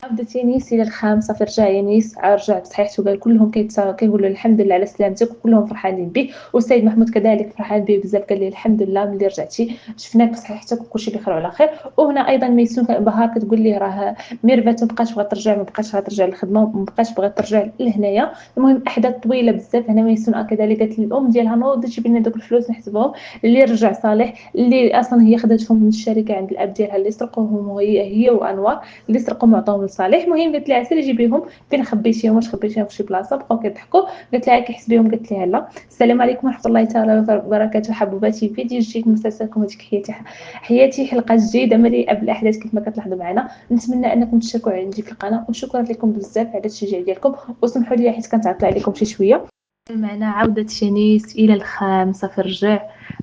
عاودت يانيس إلى الخامسة فرجع يانيس رجع بصحيحته قال كلهم كيقولوا الحمد لله على سلامتك وكلهم فرحانين به، والسيد محمود كذلك فرحان به بزاف قال ليه الحمد لله ملي رجعتي شفناك بصحيحتك وكلشي بخير وعلى خير. وهنا أيضا ميسون بهار كتقول ليه راه ميرفت مابقاش بغات ترجع مابقاش غترجع للخدمة ومابقاش بغات ترجع لهنايا. المهم أحداث طويلة بزاف. هنا ميسون كذلك قالت للأم ديالها نوضي جيبي لنا دوك الفلوس نحسبهم اللي رجع صالح اللي أصلا هي خدتهم من الشركة عند الأب ديالها اللي سرقوهم هي وأنور اللي سرقوا معطاهم لصالح. المهم قالت لها سيري جيبيهم فين خبيتيهم واش خبيتيهم في شي بلاصه. بقاو كيضحكوا قالت لها كيحسبيهم قالت لها لا. السلام عليكم ورحمه الله تعالى وبركاته حبوباتي فيديو جديد مسلسلكم هذيك حياتي حلقه جديده مليئه بالاحداث كيف ما كتلاحظوا معنا. نتمنى انكم تشتركوا عندي في القناه وشكرا لكم بزاف على التشجيع ديالكم وسمحوا لي حيت كنتعطل عليكم شي شويه. معنا عودة شانيس إلى الخامسة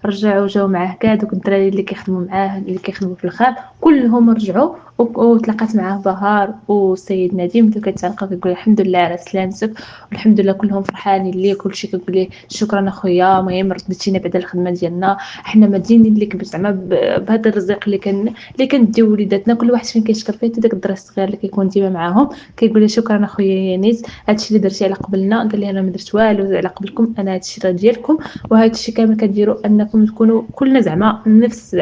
رجعوا جاو معاه كاع دوك الدراري اللي كيخدموا معاه اللي كيخدموا في الخام كلهم رجعوا وتلاقات معاه بهار والسيد نديم اللي كتعنقوا كتقول الحمد لله على سلامتك والحمد لله كلهم فرحانين ليه كلشي كيقول ليه شكرا اخويا المهم رديتينا بعد الخدمه ديالنا حنا مدينين لك زعما بهذا الرزق اللي كنديو وليداتنا كل واحد فين كيشكر فيه حتى داك الدرا الصغير اللي كيكون ديما معاهم كيقول لي شكرا اخويا يانيس هادشي اللي درتي على قبلنا. قال لي انا ما درت والو على قبلكم انا هادشي راه ديالكم وهادشي كامل كديروا انكم تكونوا كلنا زعما نفس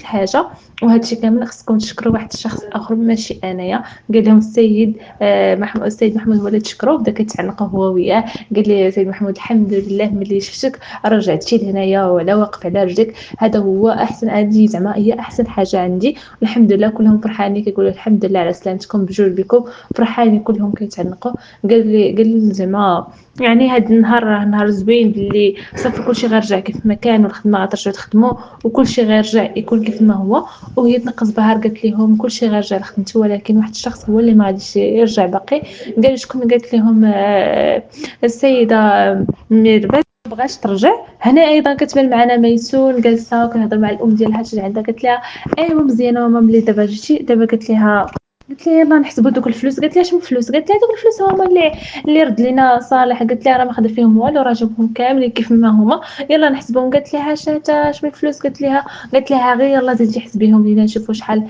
الحاجه وهادشي كامل خصكم تشكروا واحد الشخص اخر ماشي انايا. قال لهم السيد محمود هو اللي تشكروا بدا كيتعنق هو وياه. قال لي السيد محمود الحمد لله ملي شفتك رجعتي لهنايا ولا واقف على رجلك هذا هو احسن عندي زعما هي احسن حاجه عندي والحمد لله كلهم فرحانين كيقولوا الحمد لله على سلامتكم بجوج بكم فرحانين كلهم كيتعنقوا. قال لي زعما يعني هاد النهار راه نهار زوين باللي صافي كلشي غيرجع كيف ما كان والخدمه غترجعوا تخدموا وكلشي غيرجع يكون كيف ما هو. وهي تنقص بهار قالت لهم كلشي غيرجع لخدمته ولكن واحد الشخص هو اللي ما غاديش يرجع باقي. قال شكون قالت لهم السيده ميربت بغاش ترجع. هنا ايضا كتبان معنا ميسون جالسه كنهضر مع الام ديالها حتى عندها قالت لها ايوا مزيانه ماما ملي دابا جيتي دابا قلت لها يلا نحسبوا دوك الفلوس. قالت لها شنو الفلوس؟ قالت لها دوك الفلوس هما اللي رد لينا صالح. قالت لها راه ما خدا فيهم والو راه جابهم كاملين كيف ما هما يلا نحسبهم. قالت لها شاتا شنو الفلوس؟ قالت لها غير يلا زيدي حسبيهم لينا نشوفوا شحال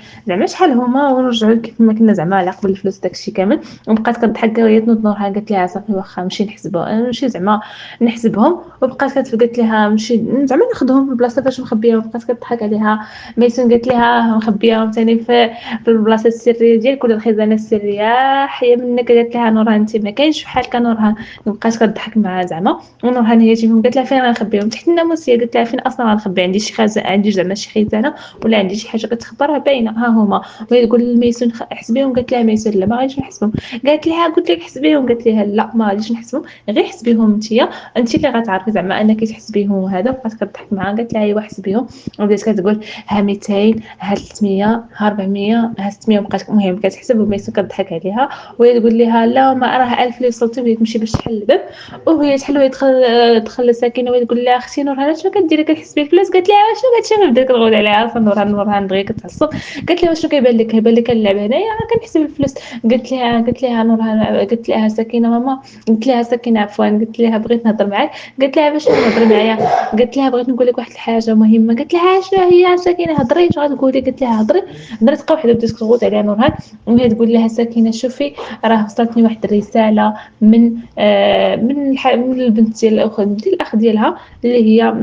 هما ونرجعوا كيف ما كنا زعما على قبل الفلوس داكشي كامل. وبقات كتضحك وهي تنوض نورها قالت لها صافي واخا نمشي نمشي زعما نحسبهم. وبقات قالت لها نمشي زعما ناخذهم في البلاصه فاش مخبيهم. بقات كتضحك عليها ميسون قالت لها مخبيهم ثاني في البلاصه السريه ديال كل الخزانه السريه حيه منك. قالت لها نورهان انت ما كاينش بحالك نورهان. بقات كتضحك معها زعما ونورهان هي تجيبهم. قالت لها فين غنخبيهم؟ تحت الناموسيه. قالت لها فين اصلا غنخبي عندي شي خزانه عندي زعما شي خزانه ولا عندي شي حاجه كتخبرها باينه ها هما. وهي تقول لميسون حسبيهم. قالت لها ميسون لا ما غاديش نحسبهم. قالت لها قلت لك حسبيهم. قالت لها لا ما غاديش نحسبهم غير حسبيهم انت اللي غتعرفي زعما انك تحسبيهم وهذا. بقات كتضحك معها قالت لها ايوا حسبيهم. وبدات كتقول ها 200 ها 300 ها 400 ها 600. بقات المهم كتحسب وميسون كتضحك عليها وهي تقول لها لا ما راه 1000 اللي وصلتي وهي تمشي باش تحل الباب. وهي تحل وهي دخل ساكنه وهي تقول لها اختي نورهان شنو كديري كتحسبي الفلوس؟ قالت لها شنو هادشي ما بدات كتغول عليها اصلا نورهان دغيا كتعصب. قالت لها شنو كيبان لك كنلعب هنايا كنحسب الفلوس. قالت لها نورهان قالت لها ساكنه ماما قلت لها ساكنه عفوا قلت لها بغيت نهضر معاك. قالت لها باش تهضري معايا؟ قالت لها بغيت نقول لك واحد الحاجه مهمه. قالت لها شنو هي ساكنه هضري اش غتقولي؟ قالت لها هضري تبقى وحده بدات كتغوت عليها نورهان. وهي تقول لها ساكنه شوفي راه وصلتني واحد الرساله من البنت ديال الاخ ديالها اللي هي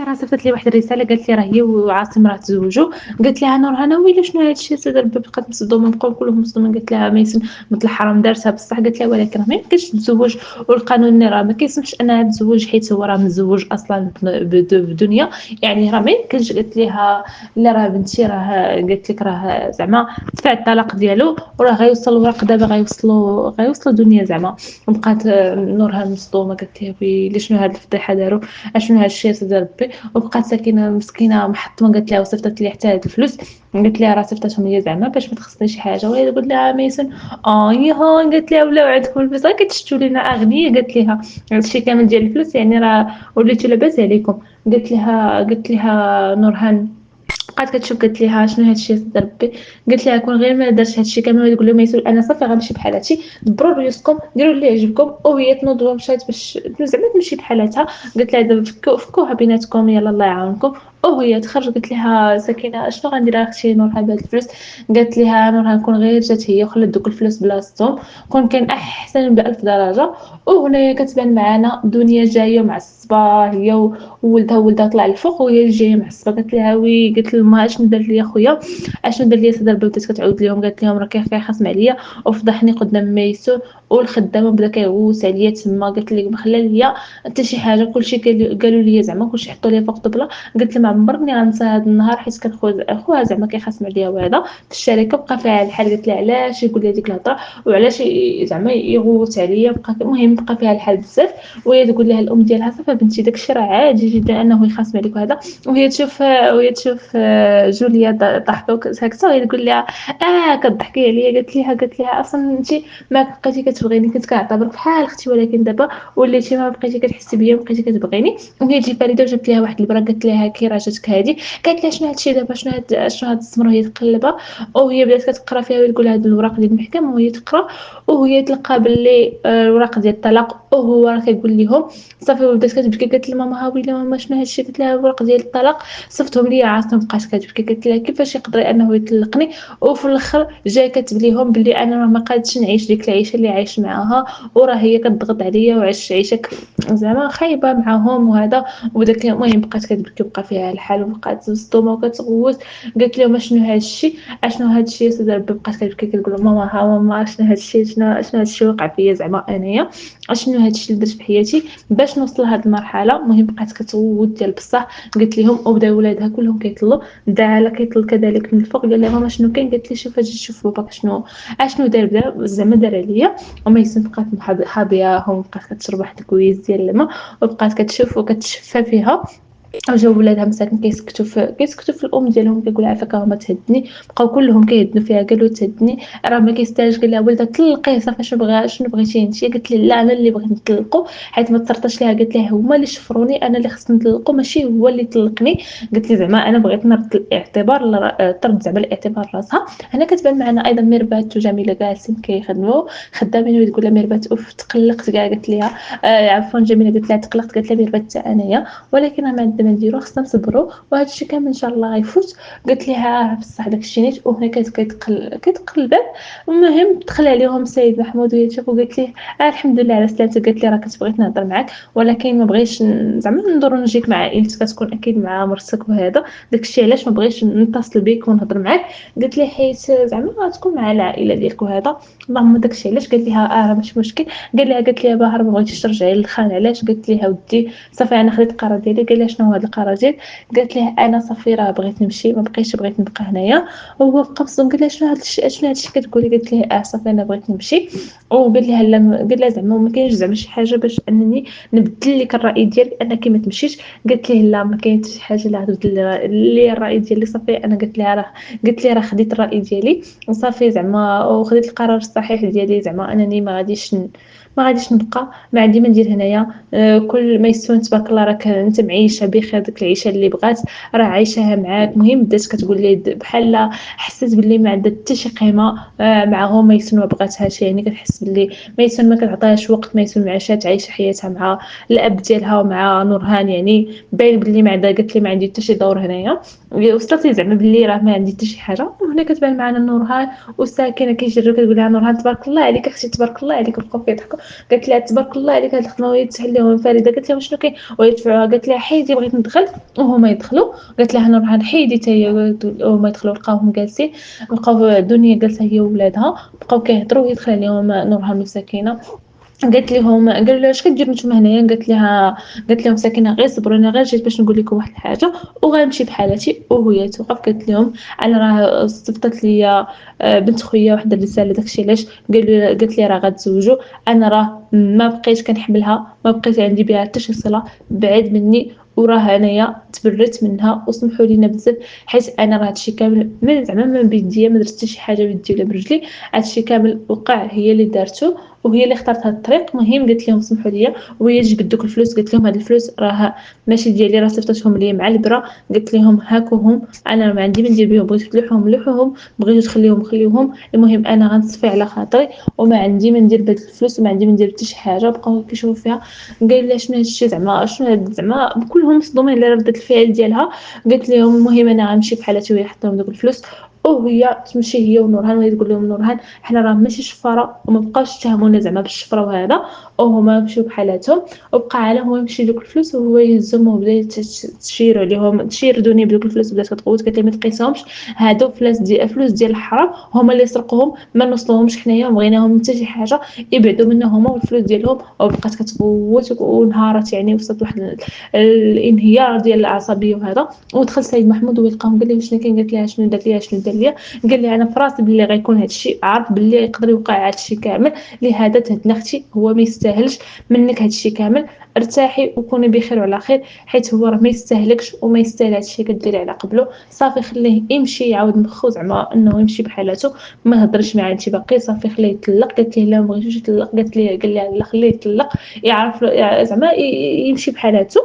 راه صيفطت لي واحد الرساله قالت لي راه هي وعاصم راه تزوجوا. قالت لها نورهان ويلي شنو هادشي سيدي ربي بقات مصدومه بقاو كلهم مصدومين. قالت لها ميسون مثل الحرام دارتها بصح. قالت لها ولكن راه ما يمكنش تتزوج والقانون راه ما كيسمحش انها تتزوج حيت هو راه متزوج اصلا بدنيا يعني راه ما يمكنش. قالت لها لا راه بنتي راه قالت لك راه زعما دفع الطلاق ديالو وراه غيوصل الورق دابا غيوصلوا دنيا زعما. وبقات نورهان مصدومه قالت لها ويلي شنو هاد الفضيحه داروا اشنو هاد الشيء سيدي ربي. وبقات ساكنه مسكينه محطمه. قالت لها وصيفطت لي حتى هاد الفلوس. قالت لها راه صيفطتهم لي زعما باش ما تخصني شي حاجه. وهي تقول لها ميسون يها قالت لها ولاو عندكم الفلوس راه كتشتوا لينا اغنياء. قالت لها هادشي كامل ديال الفلوس يعني راه وليتو لاباس عليكم. قالت لها نورهان بقات كتشوف. قالت لها شنو هادشي سيدي ربي؟ قالت لها كون غير ما دارش هادشي كامل تقول لهم يسول انا صافي غنمشي بحال هادشي دبروا ريوسكم ديروا اللي عجبكم. وهي تنوض ومشات باش زعما تمشي بحالاتها. قالت لها دابا فكوها بيناتكم يلا الله يعاونكم. وهي تخرج قالت لها سكينة اشنو غندير اختي نورها بهاد الفلوس. قالت لها نورها كون غير جات هي وخلات دوك الفلوس بلاصتهم كون كان احسن بألف درجه. وهنايا كتبان معنا دنيا جايه معصبه هي وولدها طلع الفوق وهي اللي جايه معصبه. قالت لها وي قالت لها اشنو دار ليا خويا اشنو دار ليا سي ضربه بدات كتعاود لهم قالت لهم راه كيخاصم عليا وفضحني قدام ميسون والخدامه بدا كيغوس عليا تما. قالت لي ما خلى ليا حتى شي حاجه كلشي قالوا لي زعما كلشي حطوا ليا فوق طبله. قلت له ما عمرني غنسى هذا النهار حيت كان خوها زعما كيخاصم عليا وهذا في الشركه بقى فيها الحال. قلت له علاش يقول لي هذيك الهضره وعلاش زعما يغوت عليا بقى المهم بقى فيها الحال بزاف. وهي تقول لها الام ديالها صافي بنتي داكشي راه عادي جدا انه يخاصم عليك وهذا. وهي تشوف جوليا ضحكه ساكته وهي تقول لها كضحكي عليا. قالت لها اصلا انت ما بقيتي كتبغيني كنت كنعتبرك بحال اختي ولكن دابا وليتي ما بقيتي كتحسي بيا وبقيتي كتبغيني. وهي تجي فريده وجبت لها واحد البرا قالت لها كي راه جاتك هذه. قالت لها شنو هادشي دابا شنو هاد السمر وهي تقلبها. وهي بدات كتقرا فيها وتقول هاد الوراق ديال المحكمه وهي تقرا وهي تلقى باللي الوراق ديال الطلاق وهو راه كيقول لهم صافي. وبدات كتبكي قالت لماما ها ويلي ماما شنو هادشي. قالت لها الوراق ديال الطلاق صفتهم ليا عاصم بقات كتبكي. قالت لها كيفاش يقدر انه يطلقني. وفي الاخر جاي كتب ليهم باللي انا راه ما قادش نعيش ديك العيشه اللي عايش معاها وراه هي كتضغط عليا وعشت عيشه زعما خايبه معاهم وهذا. وداك المهم بقات كتبكي وبقى فيها الحال وبقات مصدومه وكتغوت. قالت لهم اشنو هادشي اشنو هادشي سيدي ربي. بقات كتبكي كتقول ماما ها ماما شنو هادشي شنو هادشي وقع فيا زعما انايا اشنو هادشي اللي درت في حياتي باش نوصل لهاد المرحله. المهم بقات كتغوت ديال بصح. قالت لهم وبداو ولادها كلهم كيطلوا دعا كيطل كذلك من الفوق. قال لها ماما شنو كاين. قالت لي شوف اجي شوف باباك اشنو دار زعما دار عليا. وما يسن بقات حابياهم بقات كتشرب واحد الكويس ديال الماء وبقات كتشوف وكتشفى فيها. جاو ولادها مساكن كيسكتوا في الام ديالهم كيقول عافاك ما تهدني. بقاو كلهم كيهدنوا فيها قالوا تهدني راه ما كيستاهلش. قال لها ولدها طلقيه صافي شنو بغيتي انت. قالت لي لا انا اللي بغيت نطلقو حيت ما تسرطش ليها. قالت لها هما اللي شفروني انا اللي خصني نطلقو ماشي هو اللي طلقني. قالت لي زعما انا بغيت نرد الاعتبار ترد زعما الاعتبار راسها. هنا كتبان معنا ايضا ميرفت وجميله جالسين كيخدموا خدامين وتقول لها ميرفت اوف تقلقت كاع. قالت لها عفوا جميله قالت لها تقلقت. قالت لها ميرفت حتى انايا ولكن ما عندنا ما نديرو خصنا نصبروا وهذا الشيء كامل ان شاء الله غيفوت. قلت لها بصح داك الشيء نيت. وهنا كتقل الباب. المهم دخل عليهم السيد محمود وهي تشوف وقالت ليه الحمد لله على سلامتك. قالت لي راه كنت بغيت نهضر معاك ولكن ما بغيتش زعما ندور نجيك مع عائلتك كتكون اكيد مع مرتك وهذا داك الشيء علاش ما بغيتش نتصل بك ونهضر معاك. قلت لي حيت زعما تكون مع العائله ديالك وهذا اللهم داك الشيء علاش. قالت لها راه ماشي مشكل. قالت لي باهر ما بغيتيش ترجعي للخان علاش. قالت لي ودي صافي انا خديت القرار ديالي. قال لها شنو هو هذا القرار ديالك. قالت ليه انا صافي راه بغيت نمشي ما بقيتش بغيت نبقى هنايا. وهو بقى مصدوم قال لها شنو هادشي كتقولي. قالت ليه صافي انا بغيت نمشي. وقال لها لا قال لها زعما ما كاينش زعما شي حاجه باش انني نبدل لك الراي ديالك انك ما تمشيش. قالت ليه لا ما كاينش شي حاجه اللي غتبدل لي الراي ديالي صافي انا قلت لها راه خديت الراي ديالي وصافي زعما وخديت القرار الصحيح ديالي زعما انني ما غاديش نبقى ما عندي ما ندير هنايا. كل ما يسون تبارك الله راك انت معيشه بخير ديك العيشه اللي بغات راه عايشاها معاك. مهم بدات كتقول لي بحال حسيت باللي ما عندها حتى شي قيمه معاهم. ما يسون ما بغاتهاش يعني كتحس باللي ما يسون ما كتعطيهاش وقت. ما يسون عاشات عايشه حياتها مع الاب ديالها ومع نورهان يعني باين باللي ما عندها. قالت لي ما عندي حتى شي دور هنايا وصلت لي زعما باللي راه ما عندي حتى شي حاجه. وهنا كتبان معنا نورهان وساكنه كيجرو كتقول لها نورهان تبارك الله عليك اختي تبارك الله عليك. بقاو كيضحكوا. قالت لها تبارك الله عليك هاد الخدمه وهي تسهل لهم فريده. قالت لها شنو كاين ويدفعوها. قالت لها حيدي بغيت ندخل وهما يدخلوا. قالت لها نورهان حيدي حتى هي وهما يدخلوا لقاوهم جالسين. لقاو دنيا جالسه هي وولادها بقاو كيهضروا ويدخل عليهم نورهان وسكينه. قالوا لها اش كديروا نتوما هنايا. قالت لهم ساكنه غير صبروا انا غير جيت باش نقول لكم واحد الحاجه وغنمشي بحالتي. وهي توقف قالت لهم انا راه صيفطت لي بنت خويا واحد الرساله داكشي علاش قالت لي راه غتزوجوا. انا راه ما بقيت كنحملها ما بقيت عندي بها حتى شي صله بعيد مني وراه انايا تبرت منها وسمحوا لينا بزاف حيت انا راه هادشي كامل زعما من بيديا ما درت حتى شي حاجه بيدي ولا برجلي. هادشي كامل وقع هي اللي دارته. وهي اللي اختارت هاد الطريق. المهم قالت لهم سمحوا لي، وهي جبد دوك الفلوس قالت لهم هاد الفلوس راه ماشي ديالي، راه صيفطتهم ليا مع البرا. قلت لهم هاكوهم، انا ما عندي ما ندير بهم، بغيتو تلوحوهم لوحوهم، بغيتو تخليوهم خليوهم، المهم انا غنصفي على خاطري وما عندي ما ندير بهاد الفلوس وما عندي ما ندير حتى شي حاجه. بقاو كيشوفوا فيها، قال لها شنو هادشي زعما، شنو هاد زعما، كلهم مصدومين على ردة الفعل ديالها. قالت لهم المهم انا غنمشي بحالاتي وهي حط لهم دوك الفلوس. وهي تمشي هي ونورهان، وهي تقول لهم نورهان حنا راه ماشي شفاره وما بقاوش يتهمونا زعما بالشفره وهذا. وهما مشيو بحالاتهم، وبقى على هو يمشي دوك الفلوس وهو يهزهم وبدا تشير عليهم، تشيردوني بدوك الفلوس، بدات كتقوت قالت لي ما تقيسهمش، هادو فلوس ديال الحرام، هما اللي سرقوهم، ما نوصلوهمش حنايا، ما بغيناهم حتى شي حاجه، يبعدوا منا هما والفلوس ديالهم. وبقات كتبوت ونهارت يعني، وصلت واحد الانهيار ديال العصبيه وهذا. ودخل سيد محمود ويلقاهم، قال لي شنو كاين، قالت لها شنو درت ليها، شنو دار ليا. قال لي انا فراسي بلي غيكون هذا الشيء، عارف بلي يقدر يوقع هذا الشيء كامل، لهذا تهدنا اختي، هو ما يستاهلش منك هذا الشيء كامل. ارتاحي وكوني بخير وعلى خير، حيت هو راه ما يستاهلكش وما يستاهل هذا الشيء كديري على قبله. صافي خليه يمشي يعاود مخو زعما انه يمشي بحالاته، ما هضرش معاه انت باقي، صافي خليه يطلق. قالت ليه لا ما بغيتوش يطلق، قالت ليه قال لها لا خليه يطلق، يعرف زعما يمشي بحالاته.